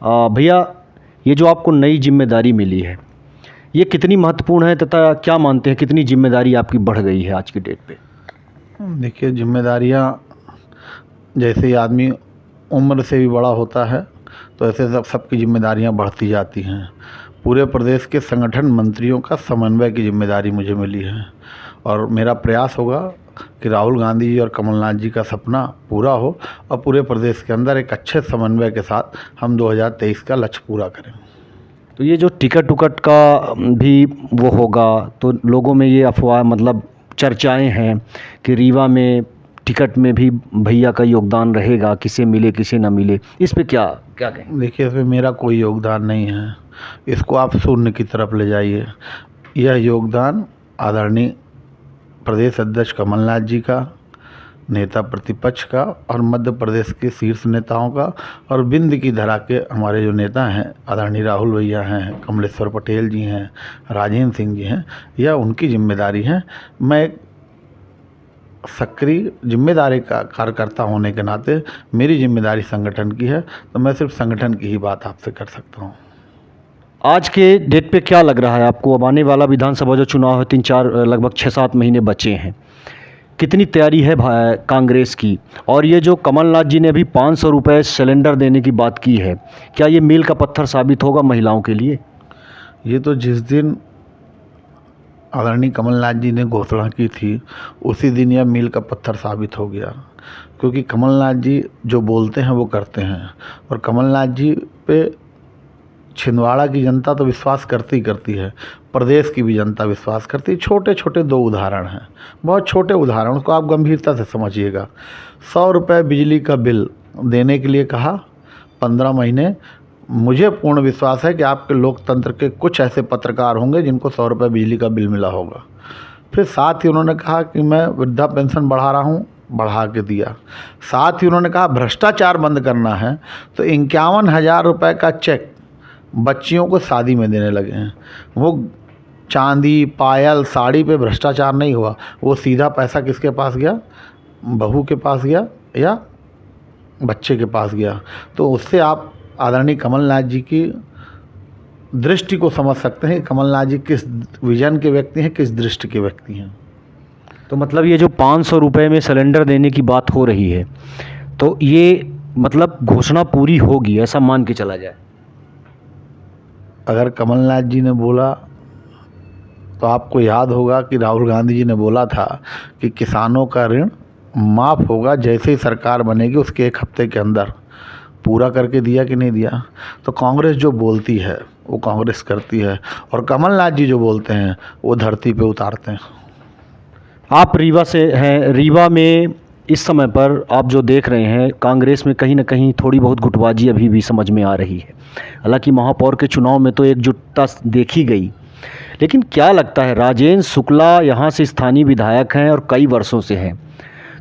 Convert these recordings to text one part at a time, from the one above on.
भैया, ये जो आपको नई जिम्मेदारी मिली है, ये कितनी महत्वपूर्ण है तथा क्या मानते हैं कितनी जिम्मेदारी आपकी बढ़ गई है आज की डेट पे? देखिए, जिम्मेदारियाँ जैसे ही आदमी उम्र से भी बड़ा होता है तो ऐसे सबकी जिम्मेदारियाँ बढ़ती जाती हैं। पूरे प्रदेश के संगठन मंत्रियों का समन्वय की जिम्मेदारी मुझे मिली है और मेरा प्रयास होगा कि राहुल गांधी जी और कमलनाथ जी का सपना पूरा हो और पूरे प्रदेश के अंदर एक अच्छे समन्वय के साथ हम 2023 का लक्ष्य पूरा करें। तो ये जो टिकट उकट का भी वो होगा, तो लोगों में ये अफवाह मतलब चर्चाएं हैं कि रीवा में टिकट में भी भैया का योगदान रहेगा, किसे मिले किसे ना मिले, इस पे क्या क्या कहें? देखिए, इसमें मेरा कोई योगदान नहीं है, इसको आप शून्य की तरफ ले जाइए। यह योगदान आदरणीय प्रदेश अध्यक्ष कमलनाथ जी का, नेता प्रतिपक्ष का और मध्य प्रदेश के शीर्ष नेताओं का और बिंद की धरा के हमारे जो नेता हैं आदरणीय राहुल भैया हैं, कमलेश्वर पटेल जी हैं, राजेंद्र सिंह जी हैं, यह उनकी जिम्मेदारी है। मैं एक सक्रिय जिम्मेदारी का कार्यकर्ता होने के नाते मेरी जिम्मेदारी संगठन की है, तो मैं सिर्फ संगठन की ही बात आपसे कर सकता हूँ। आज के डेट पे क्या लग रहा है आपको? अब आने वाला विधानसभा जो चुनाव है, 3-4 लगभग 6-7 महीने बचे हैं, कितनी तैयारी है कांग्रेस की? और ये जो कमलनाथ जी ने अभी 500 रुपये सिलेंडर देने की बात की है, क्या ये मील का पत्थर साबित होगा महिलाओं के लिए? ये तो जिस दिन आदरणीय कमलनाथ जी ने घोषणा की थी उसी दिन यह मील का पत्थर साबित हो गया, क्योंकि कमलनाथ जी जो बोलते हैं वो करते हैं और कमलनाथ जी पे छिंदवाड़ा की जनता तो विश्वास करती ही करती है, प्रदेश की भी जनता विश्वास करती है। छोटे छोटे 2 उदाहरण हैं, बहुत छोटे उदाहरण, उसको आप गंभीरता से समझिएगा। 100 रुपये बिजली का बिल देने के लिए कहा 15 महीने। मुझे पूर्ण विश्वास है कि आपके लोकतंत्र के कुछ ऐसे पत्रकार होंगे जिनको 100 रुपये बिजली का बिल मिला होगा। फिर साथ ही उन्होंने कहा कि मैं वृद्धा पेंशन बढ़ा रहा हूँ, बढ़ा के दिया। साथ ही उन्होंने कहा भ्रष्टाचार बंद करना है, तो 51,000 रुपये का चेक बच्चियों को शादी में देने लगे हैं। वो चांदी, पायल, साड़ी पे भ्रष्टाचार नहीं हुआ, वो सीधा पैसा किसके पास गया? बहू के पास गया या बच्चे के पास गया। तो उससे आप आदरणीय कमलनाथ जी की दृष्टि को समझ सकते हैं कि कमलनाथ जी किस विजन के व्यक्ति हैं, किस दृष्टि के व्यक्ति हैं। तो मतलब ये जो 500 रुपये में सिलेंडर देने की बात हो रही है, तो ये मतलब घोषणा पूरी होगी, ऐसा मान के चला जाए? अगर कमलनाथ जी ने बोला तो आपको याद होगा कि राहुल गांधी जी ने बोला था कि किसानों का ऋण माफ़ होगा जैसे ही सरकार बनेगी उसके 1 हफ्ते के अंदर। पूरा करके दिया कि नहीं दिया? तो कांग्रेस जो बोलती है वो कांग्रेस करती है और कमलनाथ जी जो बोलते हैं वो धरती पे उतारते हैं। आप रीवा से हैं, रीवा में इस समय पर आप जो देख रहे हैं, कांग्रेस में कहीं ना कहीं थोड़ी बहुत गुटबाजी अभी भी समझ में आ रही है। हालांकि महापौर के चुनाव में तो एकजुटता देखी गई, लेकिन क्या लगता है, राजेंद्र शुक्ला यहाँ से स्थानीय विधायक हैं और कई वर्षों से हैं,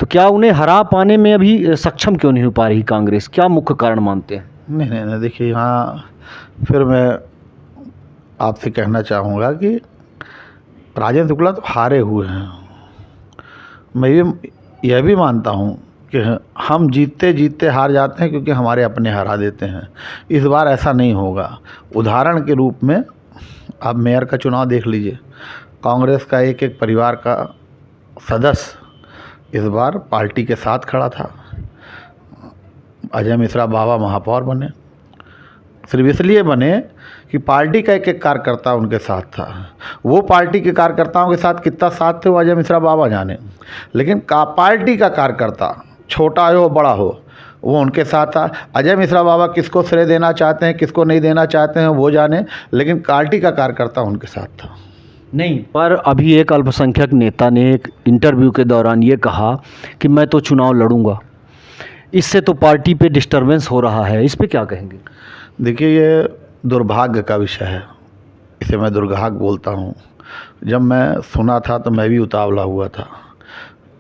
तो क्या उन्हें हरा पाने में अभी सक्षम क्यों नहीं हो पा रही कांग्रेस? क्या मुख्य कारण मानते हैं? नहीं, देखिए, यहाँ फिर मैं आपसे कहना चाहूँगा कि राजेंद्र शुक्ला तो हारे हुए हैं। मैं यह भी मानता हूँ कि हम जीतते जीतते हार जाते हैं क्योंकि हमारे अपने हरा देते हैं। इस बार ऐसा नहीं होगा। उदाहरण के रूप में आप मेयर का चुनाव देख लीजिए, कांग्रेस का एक एक परिवार का सदस्य इस बार पार्टी के साथ खड़ा था। अजय मिश्रा बाबा महापौर बने, सिर्फ इसलिए बने कि पार्टी का एक एक कार्यकर्ता उनके साथ था। वो पार्टी के कार्यकर्ताओं के साथ कितना साथ थे वो अजय मिश्रा बाबा जाने, लेकिन पार्टी का कार्यकर्ता छोटा हो बड़ा हो वो उनके साथ था। अजय मिश्रा बाबा किसको श्रेय देना चाहते हैं, किसको नहीं देना चाहते हैं वो जाने, लेकिन पार्टी का कार्यकर्ता उनके साथ था। नहीं, पर अभी एक अल्पसंख्यक नेता ने एक इंटरव्यू के दौरान ये कहा कि मैं तो चुनाव लड़ूंगा, इससे तो पार्टी पे डिस्टर्बेंस हो रहा है, इस पे क्या कहेंगे? देखिए, ये दुर्भाग्य का विषय है, इसे मैं दुर्भाग्य बोलता हूँ। जब मैं सुना था तो मैं भी उतावला हुआ था।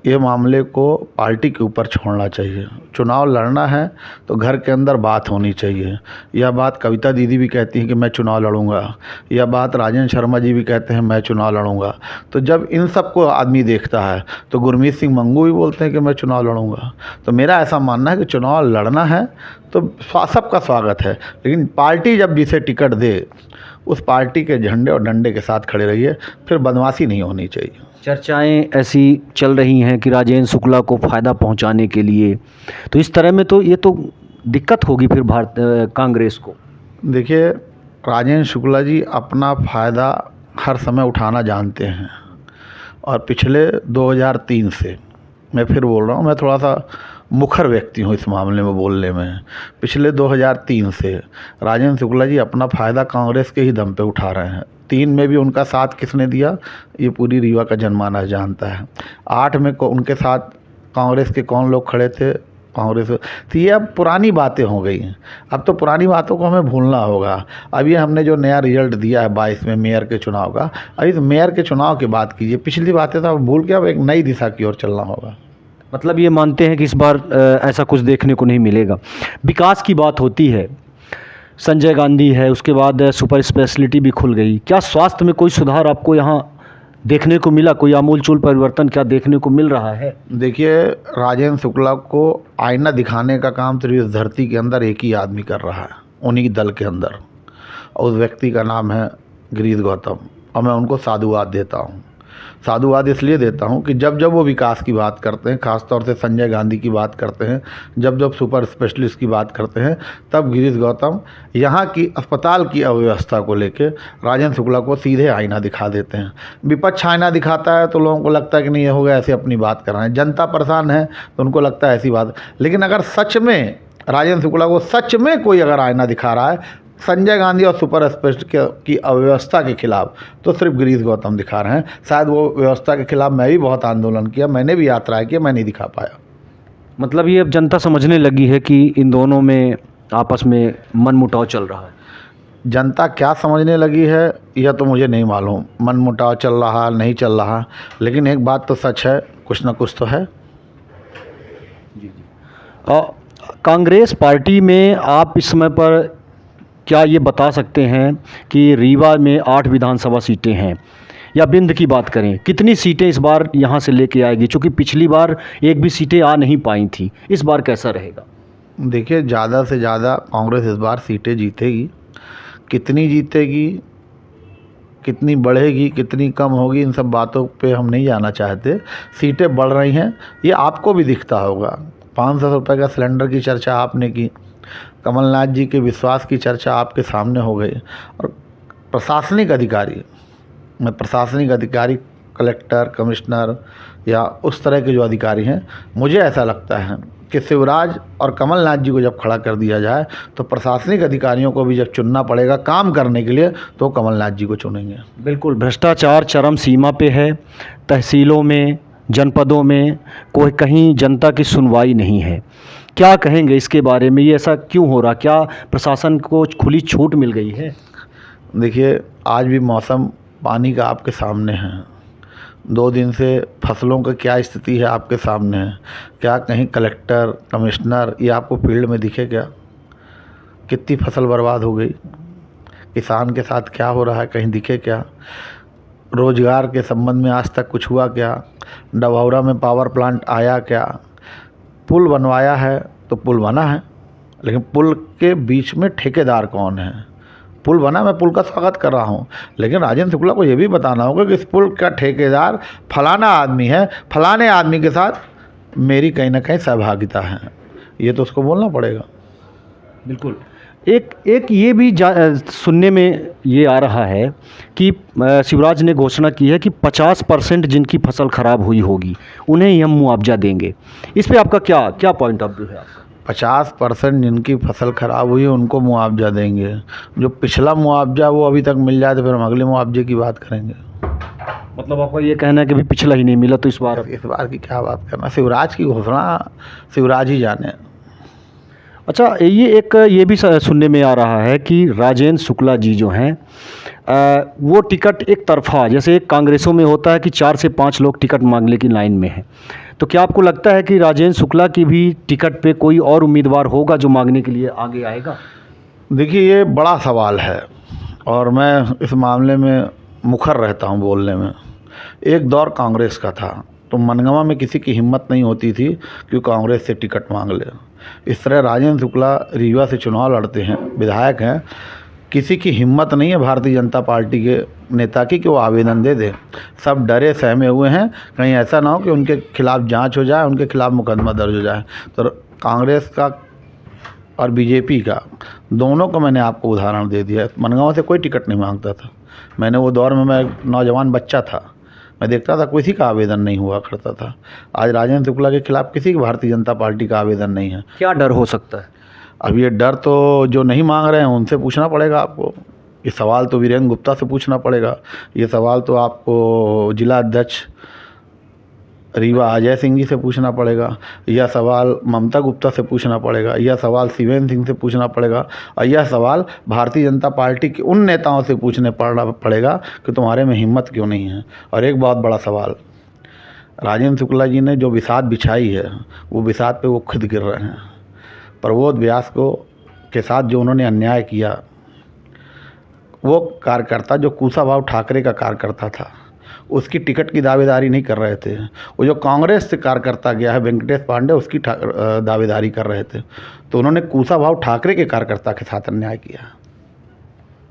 ये मामले को पार्टी के ऊपर छोड़ना चाहिए। चुनाव लड़ना है तो घर के अंदर बात होनी चाहिए। यह बात कविता दीदी भी कहती हैं कि मैं चुनाव लड़ूंगा, यह बात राजेंद्र शर्मा जी भी कहते हैं मैं चुनाव लड़ूंगा। तो जब इन सब को आदमी देखता है तो गुरमीत सिंह मंगू भी बोलते हैं कि मैं चुनाव लड़ूंगा। तो मेरा ऐसा मानना है कि चुनाव लड़ना है तो सबका स्वागत है, लेकिन पार्टी जब जिसे टिकट दे उस पार्टी के झंडे और डंडे के साथ खड़े रहिए, फिर बदमाशी नहीं होनी चाहिए। चर्चाएं ऐसी चल रही हैं कि राजेंद्र शुक्ला को फ़ायदा पहुंचाने के लिए, तो इस तरह में तो ये तो दिक्कत होगी फिर कांग्रेस को। देखिए, राजेंद्र शुक्ला जी अपना फ़ायदा हर समय उठाना जानते हैं और पिछले 2003 से, मैं फिर बोल रहा हूँ, मैं थोड़ा सा मुखर व्यक्ति हूँ इस मामले में बोलने में। पिछले 2003 से राजेंद्र शुक्ला जी अपना फ़ायदा कांग्रेस के ही दम पे उठा रहे हैं। 3 में भी उनका साथ किसने दिया ये पूरी रीवा का जनमानस जानता है। 8 में उनके साथ कांग्रेस के कौन लोग खड़े थे, कांग्रेस। तो ये अब पुरानी बातें हो गई हैं। अब तो पुरानी बातों को हमें भूलना होगा। अब ये हमने जो नया रिजल्ट दिया है 22 में मेयर के चुनाव का, अभी तो मेयर के चुनाव की बात कीजिए। पिछली बातें तो अब भूल के अब एक नई दिशा की ओर चलना होगा। मतलब ये मानते हैं कि इस बार ऐसा कुछ देखने को नहीं मिलेगा। विकास की बात होती है, संजय गांधी है, उसके बाद सुपर स्पेशलिटी भी खुल गई। क्या स्वास्थ्य में कोई सुधार आपको यहाँ देखने को मिला? कोई आमूलचूल परिवर्तन क्या देखने को मिल रहा है? देखिए, राजेंद्र शुक्ला को आईना दिखाने का काम सिर्फ इस धरती के अंदर एक ही आदमी कर रहा है, उन्हीं दल के अंदर, और उस व्यक्ति का नाम है गिरीश गौतम। और मैं उनको साधुवाद देता हूँ। साधुवाद इसलिए देता हूँ कि जब जब वो विकास की बात करते हैं, ख़ासतौर से संजय गांधी की बात करते हैं, जब जब सुपर स्पेशलिस्ट की बात करते हैं, तब गिरीश गौतम यहाँ की अस्पताल की अव्यवस्था को लेकर राजेंद्र शुक्ला को सीधे आईना दिखा देते हैं। विपक्ष आईना दिखाता है तो लोगों को लगता है कि नहीं ये हो गया, ऐसे अपनी बात कर रहे हैं। जनता परेशान है तो उनको लगता है ऐसी बात। लेकिन अगर सच में राजेंद्र शुक्ला को सच में कोई अगर आईना दिखा रहा है संजय गांधी और सुपर स्पेशलिस्ट की अव्यवस्था के खिलाफ, तो सिर्फ गिरीश गौतम दिखा रहे हैं। शायद वो व्यवस्था के खिलाफ मैं भी बहुत आंदोलन किया, मैंने भी यात्रा की, मैं नहीं दिखा पाया। मतलब ये अब जनता समझने लगी है कि इन दोनों में आपस में मनमुटाव चल रहा है। जनता क्या समझने लगी है यह तो मुझे नहीं मालूम, मनमुटाव चल रहा नहीं चल रहा, लेकिन एक बात तो सच है, कुछ ना कुछ तो है। जी जी। कांग्रेस पार्टी में आप इस समय पर क्या ये बता सकते हैं कि रीवा में 8 विधानसभा सीटें हैं, या बिंद की बात करें कितनी सीटें इस बार यहाँ से लेके आएगी? चूँकि पिछली बार एक भी सीटें आ नहीं पाई थी, इस बार कैसा रहेगा? देखिए, ज़्यादा से ज़्यादा कांग्रेस इस बार सीटें जीतेगी। कितनी जीतेगी, कितनी बढ़ेगी, कितनी कम होगी, इन सब बातों पे हम नहीं जाना चाहते। सीटें बढ़ रही हैं, ये आपको भी दिखता होगा। 500 रुपये का सिलेंडर की चर्चा आपने की, कमलनाथ जी के विश्वास की चर्चा आपके सामने हो गई। और प्रशासनिक अधिकारी कलेक्टर, कमिश्नर या उस तरह के जो अधिकारी हैं, मुझे ऐसा लगता है कि शिवराज और कमलनाथ जी को जब खड़ा कर दिया जाए तो प्रशासनिक अधिकारियों को भी जब चुनना पड़ेगा काम करने के लिए तो कमलनाथ जी को चुनेंगे। बिल्कुल, भ्रष्टाचार चरम सीमा पे है। तहसीलों में, जनपदों में कोई कहीं जनता की सुनवाई नहीं है। क्या कहेंगे इसके बारे में? ये ऐसा क्यों हो रहा? क्या प्रशासन को खुली छूट मिल गई है? देखिए, आज भी मौसम पानी का आपके सामने है। 2 दिन से फसलों की क्या स्थिति है आपके सामने है। क्या कहीं कलेक्टर, कमिश्नर ये आपको फील्ड में दिखे क्या? कितनी फसल बर्बाद हो गई, किसान के साथ क्या हो रहा है कहीं दिखे क्या? रोजगार के संबंध में आज तक कुछ हुआ क्या? डभौरा में पावर प्लांट आया क्या? पुल बनवाया है तो पुल बना है, लेकिन पुल के बीच में ठेकेदार कौन है? पुल बना, मैं पुल का स्वागत कर रहा हूँ, लेकिन राजेंद्र शुक्ला को ये भी बताना होगा कि इस पुल का ठेकेदार फलाना आदमी है, फलाने आदमी के साथ मेरी कहीं ना कहीं सहभागिता है। ये तो उसको बोलना पड़ेगा। बिल्कुल। एक ये भी सुनने में ये आ रहा है कि शिवराज ने घोषणा की है कि 50% जिनकी फसल खराब हुई होगी उन्हें ही हम मुआवजा देंगे। इस पे आपका क्या पॉइंट ऑफ व्यू है आपका? 50% जिनकी फसल खराब हुई है उनको मुआवजा देंगे। जो पिछला मुआवजा वो अभी तक मिल जाए तो फिर हम अगले मुआवजे की बात करेंगे। मतलब आपका ये कहना है कि अभी पिछला ही नहीं मिला तो इस बार की क्या बात करना? शिवराज की घोषणा शिवराज ही जाने। अच्छा, ये भी सुनने में आ रहा है कि राजेंद्र शुक्ला जी जो हैं वो टिकट एक तरफा, जैसे एक कांग्रेसों में होता है कि 4 से 5 लोग टिकट मांगने की लाइन में हैं, तो क्या आपको लगता है कि राजेंद्र शुक्ला की भी टिकट पे कोई और उम्मीदवार होगा जो मांगने के लिए आगे आएगा? देखिए, ये बड़ा सवाल है और मैं इस मामले में मुखर रहता हूँ बोलने में। एक दौर कांग्रेस का था तो मनगवा में किसी की हिम्मत नहीं होती थी कि कांग्रेस से टिकट मांग ले। इस तरह राजेंद्र शुक्ला रीवा से चुनाव लड़ते हैं, विधायक हैं, किसी की हिम्मत नहीं है भारतीय जनता पार्टी के नेता की कि वो आवेदन दे दे। सब डरे सहमे हुए हैं, कहीं ऐसा ना हो कि उनके खिलाफ जांच हो जाए, उनके खिलाफ मुकदमा दर्ज हो जाए। तो कांग्रेस का और बीजेपी का, दोनों का मैंने आपको उदाहरण दे दिया। मनगांव से कोई टिकट नहीं मांगता था। मैंने वो दौर में, मैं नौजवान बच्चा था, मैं देखता था किसी का आवेदन नहीं हुआ करता था। आज राजेंद्र शुक्ला के खिलाफ किसी की भारतीय जनता पार्टी का आवेदन नहीं है। क्या डर हो सकता है? अब ये डर तो जो नहीं मांग रहे हैं उनसे पूछना पड़ेगा आपको। ये सवाल तो वीरेंद्र गुप्ता से पूछना पड़ेगा। ये सवाल तो आपको जिला अध्यक्ष रीवा अजय सिंह जी से पूछना पड़ेगा। यह सवाल ममता गुप्ता से पूछना पड़ेगा। यह सवाल शिवेंद्र सिंह से पूछना पड़ेगा। और यह सवाल भारतीय जनता पार्टी के उन नेताओं से पूछने पड़ेगा कि तुम्हारे में हिम्मत क्यों नहीं है। और एक बहुत बड़ा सवाल, राजेंद्र शुक्ला जी ने जो बिसात बिछाई है वो बिसात पे वो खुद गिर रहे हैं। प्रबोध व्यास के साथ जो उन्होंने अन्याय किया, वो कार्यकर्ता जो कुशाभाऊ ठाकरे का कार्यकर्ता था, उसकी टिकट की दावेदारी नहीं कर रहे थे। वो जो कांग्रेस से कार्यकर्ता गया है वेंकटेश पांडे, उसकी दावेदारी कर रहे थे। तो उन्होंने कुशाभाऊ ठाकरे के कार्यकर्ता के साथ अन्याय किया।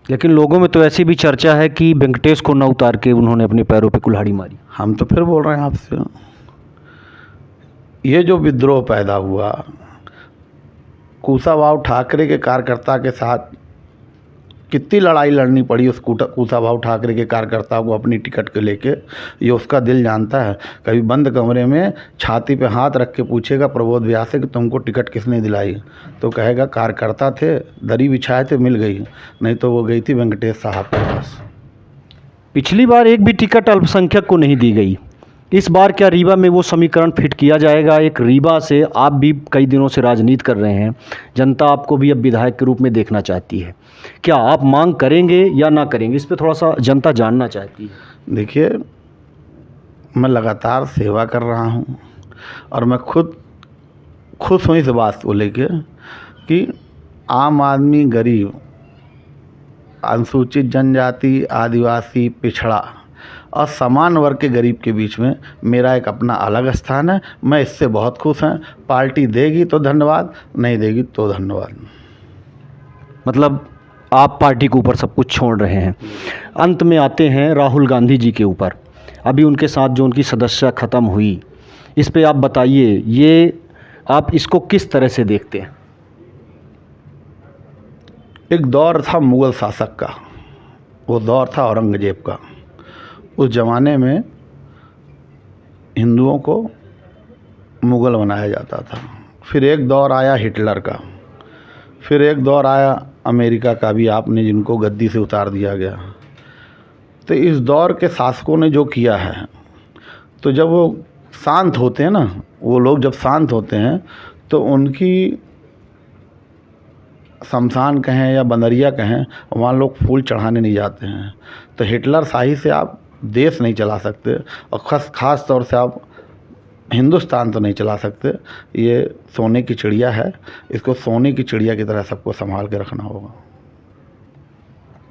लेकिन लोगों में तो ऐसी भी चर्चा है कि वेंकटेश को न उतार के उन्होंने अपने पैरों पे कुल्हाड़ी मारी। हम तो फिर बोल रहे हैं आपसे, ये जो विद्रोह पैदा हुआ कुशाभाऊ ठाकरे के कार्यकर्ता के साथ, कितनी लड़ाई लड़नी पड़ी उस कुशाभाऊ ठाकरे के कार्यकर्ता को अपनी टिकट के लेके, ये उसका दिल जानता है। कभी बंद कमरे में छाती पे हाथ रख के पूछेगा प्रबोध व्यास से कि तुमको टिकट किसने दिलाई, तो कहेगा कार्यकर्ता थे, दरी बिछाए थे, मिल गई, नहीं तो वो गई थी वेंकटेश साहब के पास। पिछली बार एक भी टिकट अल्पसंख्यक को नहीं दी गई। इस बार क्या रीवा में वो समीकरण फिट किया जाएगा? एक रीवा से आप भी कई दिनों से राजनीति कर रहे हैं, जनता आपको भी अब विधायक के रूप में देखना चाहती है। क्या आप मांग करेंगे या ना करेंगे, इस पे थोड़ा सा जनता जानना चाहती है। देखिए, मैं लगातार सेवा कर रहा हूँ और मैं खुद खुश हूँ इस बात को लेके कि आम आदमी, गरीब, अनुसूचित जनजाति, आदिवासी, पिछड़ा और समान वर्ग के गरीब के बीच में मेरा एक अपना अलग स्थान है। मैं इससे बहुत खुश हूँ। पार्टी देगी तो धन्यवाद, नहीं देगी तो धन्यवाद। मतलब आप पार्टी के ऊपर सब कुछ छोड़ रहे हैं। अंत में आते हैं राहुल गांधी जी के ऊपर। अभी उनके साथ जो उनकी सदस्यता ख़त्म हुई, इस पे आप बताइए, ये आप इसको किस तरह से देखते हैं? एक दौर था मुग़ल शासक का, वो दौर था औरंगज़ेब का। उस ज़माने में हिंदुओं को मुग़ल बनाया जाता था। फिर एक दौर आया हिटलर का, फिर एक दौर आया अमेरिका का भी, आपने जिनको गद्दी से उतार दिया गया। तो इस दौर के शासकों ने जो किया है, तो जब वो शांत होते हैं ना, वो लोग जब शांत होते हैं तो उनकी शमशान कहें या बंदरिया कहें, वहाँ लोग फूल चढ़ाने नहीं जाते हैं। तो हिटलर शाही से आप देश नहीं चला सकते और ख़ास तौर से आप हिंदुस्तान तो नहीं चला सकते। ये सोने की चिड़िया है, इसको सोने की चिड़िया की तरह सबको संभाल के रखना होगा।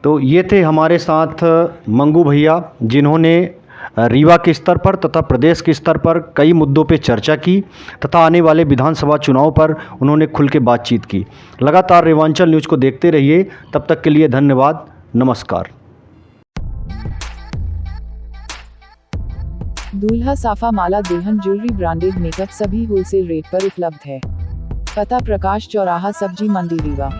तो ये थे हमारे साथ मंगू भैया, जिन्होंने रीवा के स्तर पर तथा प्रदेश के स्तर पर कई मुद्दों पे चर्चा की तथा आने वाले विधानसभा चुनाव पर उन्होंने खुल के बातचीत की। लगातार रेवांचल न्यूज़ को देखते रहिए। तब तक के लिए धन्यवाद, नमस्कार। दूल्हा साफा माला दुल्हन ज्वेलरी ब्रांडेड मेकअप सभी होलसेल रेट पर उपलब्ध है। पता प्रकाश चौराहा सब्जी मंडी रीवा।